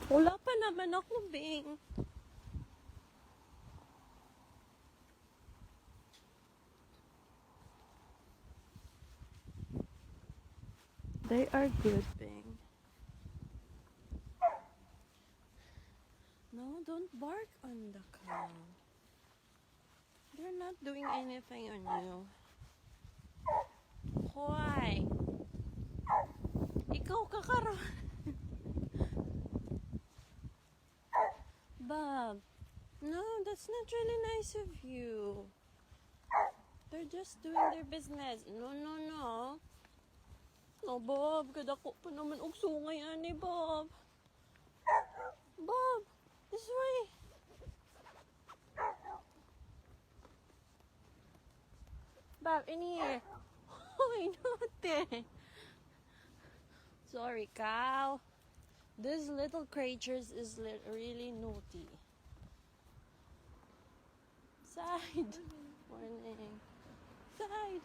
Wala pa naman ako, Bing. They are good, Bing. No, don't bark on the cow. They're not doing anything on you. Why? Ikaw kakaroon. Bob, no, that's not really nice of you. They're just doing their business. No, no, no. No, Bob, kadako pa naman og sungay ani, Bob. Bob, this way. Bob, in here. Hoy, note. Sorry, cow. These little creatures is really naughty. Side. Morning. Side.